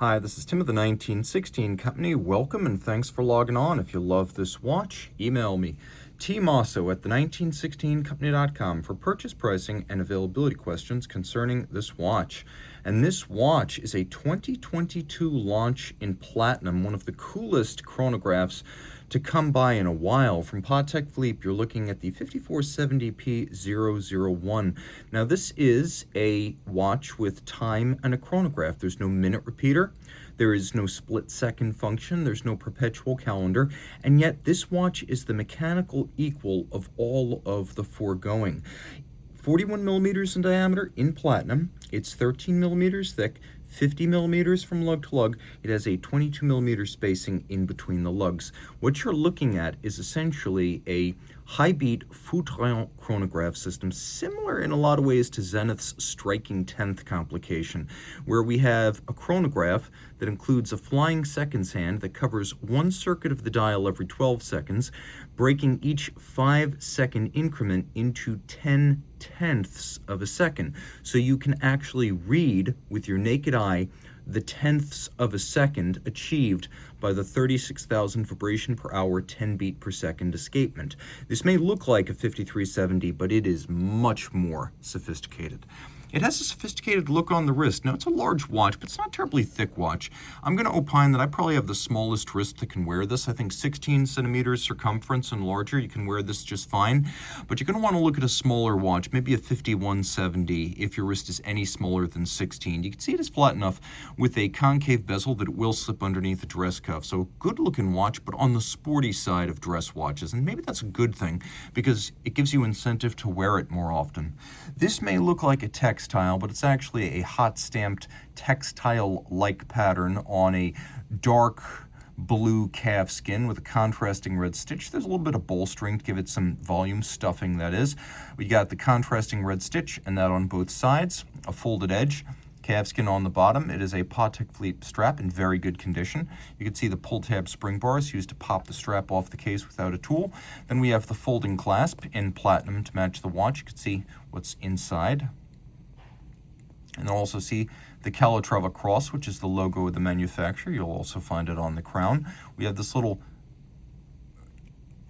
Hi, this is Tim of the 1916 Company. Welcome and thanks for logging on. If you love this watch, email me, Team Mosso at the1916company.com for purchase pricing and availability questions concerning this watch. And this watch is a 2022 launch in platinum, one of the coolest chronographs to come by in a while. From Patek Philippe, you're looking at the 5470P-001. Now, this is a watch with time and a chronograph. There's no minute repeater. There is no split-second function. There's no perpetual calendar. And yet, this watch is the mechanical equal of all of the foregoing. 41 millimeters in diameter in platinum. It's 13 millimeters thick, 50 millimeters from lug to lug. It has a 22 millimeter spacing in between the lugs. What you're looking at is essentially a high-beat Foutrain chronograph system, similar in a lot of ways to Zenith's striking 10th complication, where we have a chronograph that includes a flying seconds hand that covers one circuit of the dial every 12 seconds, breaking each 5-second increment into 10/10ths of a second. So you can actually read with your naked eye the tenths of a second achieved by the 36,000 vibration per hour, 10 beat per second escapement. This may look like a 5370, but it is much more sophisticated. It has a sophisticated look on the wrist. Now, it's a large watch, but it's not a terribly thick watch. I'm going to opine that I probably have the smallest wrist that can wear this. I think 16 centimeters circumference and larger, you can wear this just fine. But you're going to want to look at a smaller watch, maybe a 5170, if your wrist is any smaller than 16. You can see it is flat enough with a concave bezel that it will slip underneath the dress cuff. So, good-looking watch, but on the sporty side of dress watches. And maybe that's a good thing, because it gives you incentive to wear it more often. This may look like a textile, but it's actually a hot stamped textile-like pattern on a dark blue calf skin with a contrasting red stitch. There's a little bit of bolstering to give it some volume, stuffing that is. We got the contrasting red stitch and that on both sides, a folded edge, calfskin on the bottom. It is a Patek Philippe strap in very good condition. You can see the pull tab spring bars used to pop the strap off the case without a tool. Then we have the folding clasp in platinum to match the watch. You can see what's inside. And you'll also see the Calatrava cross, which is the logo of the manufacturer. You'll also find it on the crown. We have this little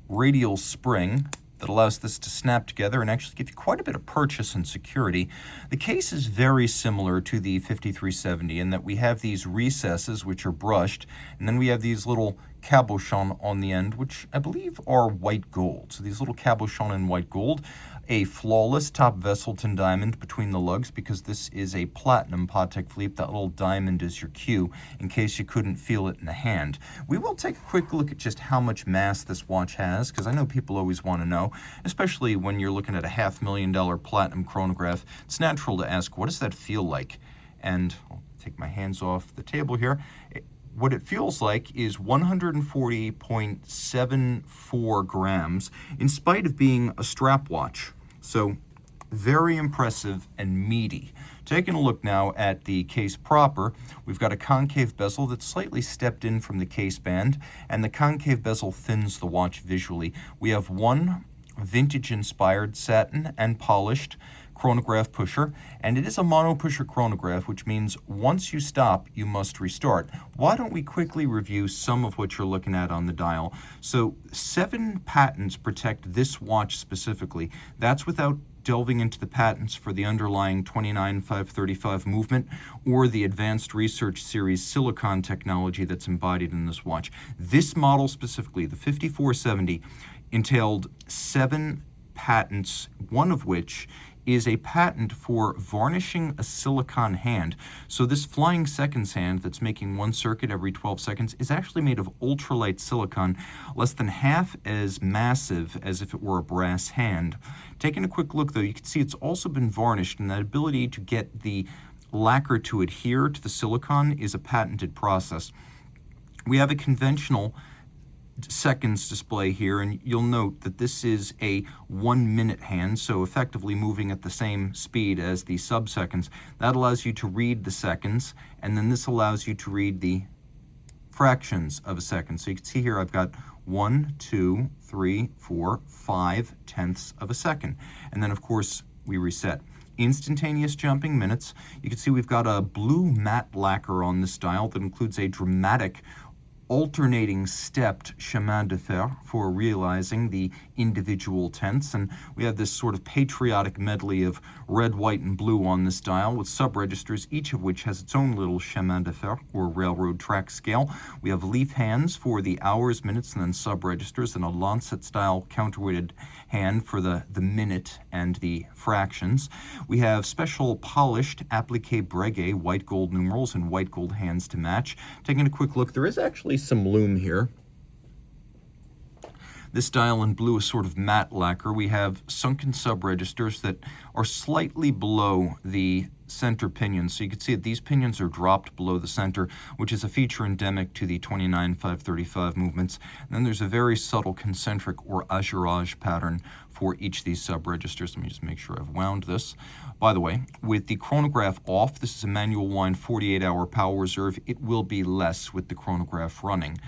radial spring that allows this to snap together and actually give you quite a bit of purchase and security. The case is very similar to the 5370 in that we have these recesses which are brushed, and then we have these little cabochons on the end, which I believe are white gold. So these little cabochons in white gold, a flawless top Vesselton diamond between the lugs, because this is a platinum Patek Philippe. That little diamond is your cue in case you couldn't feel it in the hand. We will take a quick look at just how much mass this watch has, because I know people always want to know, especially when you're looking at a $500,000 platinum chronograph. It's natural to ask, what does that feel like? And I'll take my hands off the table here. What it feels like is 140.74 grams, in spite of being a strap watch. So very impressive and meaty. Taking a look now at the case proper, we've got a concave bezel that's slightly stepped in from the case band, and the concave bezel thins the watch visually. We have one vintage-inspired satin and polished chronograph pusher, and it is a mono pusher chronograph, which means once you stop, you must restart. Why don't we quickly review some of what you're looking at on the dial? So 7 patents protect this watch specifically. That's without delving into the patents for the underlying 29535 movement or the Advanced Research Series silicon technology that's embodied in this watch. This model specifically, the 5470, entailed 7 patents, one of which is a patent for varnishing a silicon hand. So this flying seconds hand that's making one circuit every 12 seconds is actually made of ultralight silicon, less than half as massive as if it were a brass hand. Taking a quick look though, you can see it's also been varnished, and that ability to get the lacquer to adhere to the silicon is a patented process. We have a conventional seconds display here, and you'll note that this is a 1-minute hand, so effectively moving at the same speed as the sub-seconds. That allows you to read the seconds, and then this allows you to read the fractions of a second. So you can see here I've got 1, 2, 3, 4, 5 tenths of a second. And then of course we reset. instantaneous jumping minutes. You can see we've got a blue matte lacquer on this dial that includes a dramatic alternating stepped chemin de fer for realizing the individual tenths, and we have this sort of patriotic medley of red, white, and blue on this dial with sub-registers, each of which has its own little chemin de fer or railroad track scale. We have leaf hands for the hours, minutes, and then sub-registers, and a Lancet-style counterweighted hand for the minute and the fractions. We have special polished appliqué breguet white gold numerals and white gold hands to match. Taking a quick look, there is actually some lume here. This dial in blue is sort of matte lacquer. We have sunken sub-registers that are slightly below the center pinions. So you can see that these pinions are dropped below the center, which is a feature endemic to the 29-535 movements. And then there's a very subtle concentric or azurage pattern for each of these sub-registers. Let me just make sure I've wound this. By the way, with the chronograph off, this is a manual wind 48-hour power reserve. It will be less with the chronograph running.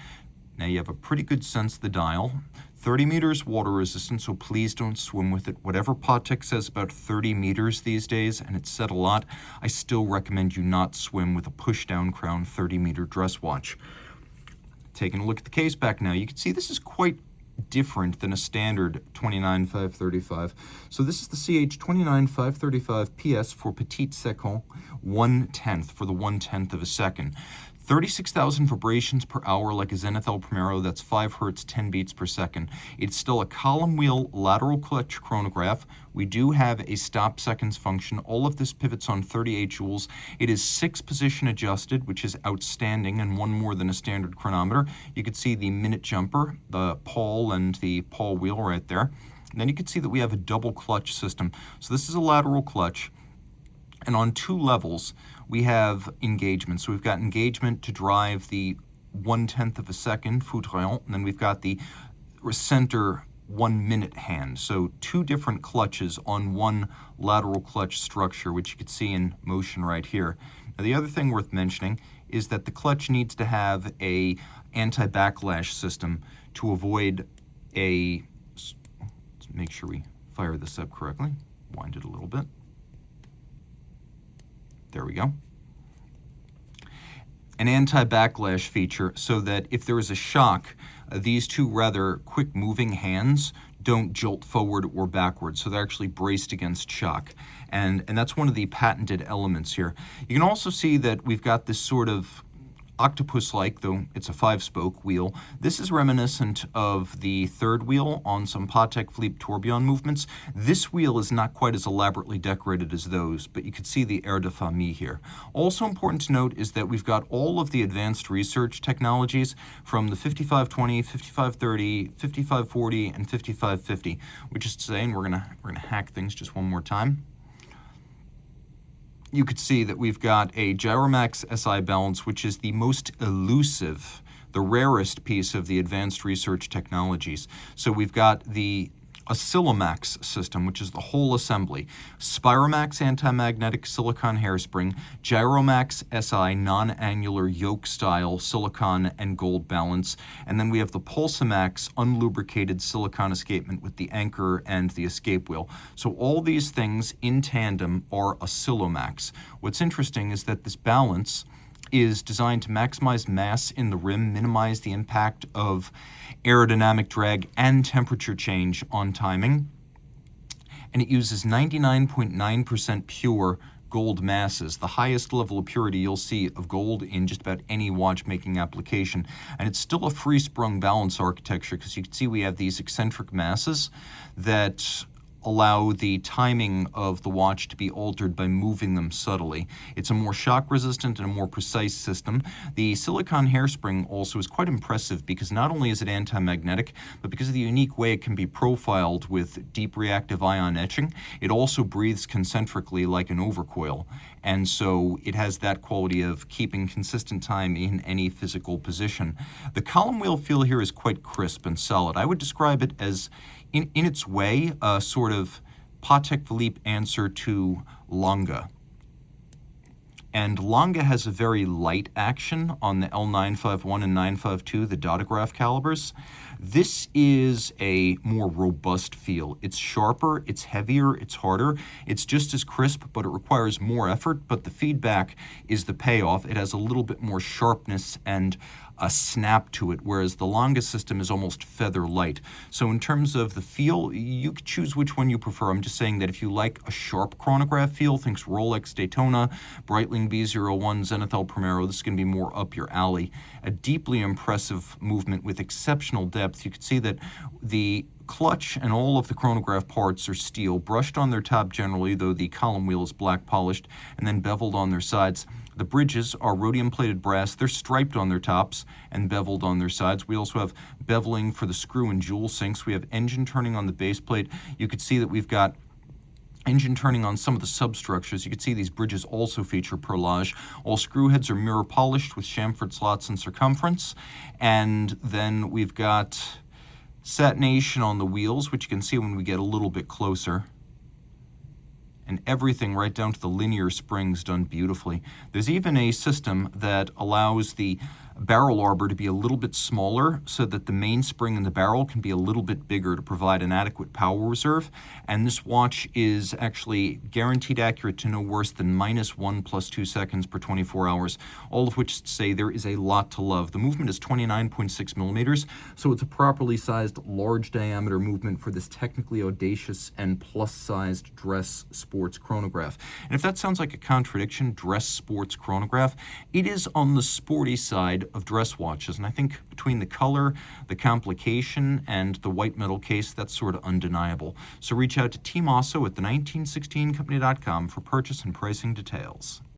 Now you have a pretty good sense of the dial. 30 meters water resistant, so please don't swim with it. Whatever Patek says about 30 meters these days, and it's said a lot, I still recommend you not swim with a push-down crown 30-meter dress watch. Taking a look at the case back now, you can see this is quite different than a standard 29-535. So this is the CH 29-535 PS for Petit Second 1/10 for the 1/10 of a second. 36,000 vibrations per hour like a Zenith El Primero, that's 5 hertz, 10 beats per second. It's still a column wheel lateral clutch chronograph. We do have a stop seconds function. All of this pivots on 38 joules. It is 6 position adjusted, which is outstanding and one more than a standard chronometer. You can see the minute jumper, the pawl and the pawl wheel right there. And then you can see that we have a double clutch system. So this is a lateral clutch. And on 2 levels, we have engagement. So we've got engagement to drive the 1/10 of a second, foudroyant, and then we've got the center 1 minute hand. So 2 different clutches on one lateral clutch structure, which you can see in motion right here. Now the other thing worth mentioning is that the clutch needs to have a anti-backlash system to avoid a, let's make sure we fire this up correctly, wind it a little bit. There we go. An anti-backlash feature so that if there is a shock, these 2 rather quick-moving hands don't jolt forward or backward, so they're actually braced against shock. And that's one of the patented elements here. You can also see that we've got this sort of octopus-like, though it's a 5-spoke wheel. This is reminiscent of the 3rd wheel on some Patek Philippe tourbillon movements. This wheel is not quite as elaborately decorated as those, but you can see the air de famille here. Also important to note is that we've got all of the advanced research technologies from the 5520, 5530, 5540, and 5550, which is to say, and we're gonna hack things just one more time. You could see that we've got a Gyromax SI balance, which is the most elusive, the rarest piece of the advanced research technologies. So we've got the Oscillomax system, which is the whole assembly, Spiromax anti-magnetic silicon hairspring, Gyromax SI non-annular yoke-style silicon and gold balance, and then we have the Pulsamax unlubricated silicon escapement with the anchor and the escape wheel. So all these things in tandem are Oscillomax. What's interesting is that this balance is designed to maximize mass in the rim, minimize the impact of aerodynamic drag and temperature change on timing. And it uses 99.9% pure gold masses, the highest level of purity you'll see of gold in just about any watchmaking application. And it's still a free-sprung balance architecture because you can see we have these eccentric masses that allow the timing of the watch to be altered by moving them subtly. It's a more shock-resistant and a more precise system. The silicon hairspring also is quite impressive because not only is it anti-magnetic, but because of the unique way it can be profiled with deep reactive ion etching, it also breathes concentrically like an overcoil. And so it has that quality of keeping consistent time in any physical position. The column wheel feel here is quite crisp and solid. I would describe it as in its way, a sort of Patek Philippe answer to Longa. And Longa has a very light action on the L951 and 952, the dotograph calibers. This is a more robust feel. It's sharper, it's heavier, it's harder. It's just as crisp, but it requires more effort, but the feedback is the payoff. It has a little bit more sharpness and a snap to it, whereas the Longa system is almost feather light. So in terms of the feel, you could choose which one you prefer. I'm just saying that if you like a sharp chronograph feel, think Rolex Daytona, Breitling B-01, Zenith El Primero, this is going to be more up your alley. A deeply impressive movement with exceptional depth. You can see that the clutch and all of the chronograph parts are steel, brushed on their top generally, though the column wheel is black polished, and then beveled on their sides. The bridges are rhodium-plated brass. They're striped on their tops and beveled on their sides. We also have beveling for the screw and jewel sinks. We have engine turning on the base plate. You can see that we've got engine turning on some of the substructures. You can see these bridges also feature perlage. All screw heads are mirror polished with chamfered slots in circumference. And then we've got satination on the wheels, which you can see when we get a little bit closer. And everything right down to the linear springs done beautifully. There's even a system that allows the barrel arbor to be a little bit smaller so that the mainspring in the barrel can be a little bit bigger to provide an adequate power reserve. And this watch is actually guaranteed accurate to no worse than -1 + 2 seconds per 24 hours, all of which say there is a lot to love. The movement is 29.6 millimeters, so it's a properly sized large diameter movement for this technically audacious and plus-sized dress sports chronograph. And if that sounds like a contradiction, dress sports chronograph, it is on the sporty side of dress watches, and I think between the color, the complication, and the white metal case, that's sort of undeniable. So reach out to Team Mosso at the1916company.com for purchase and pricing details.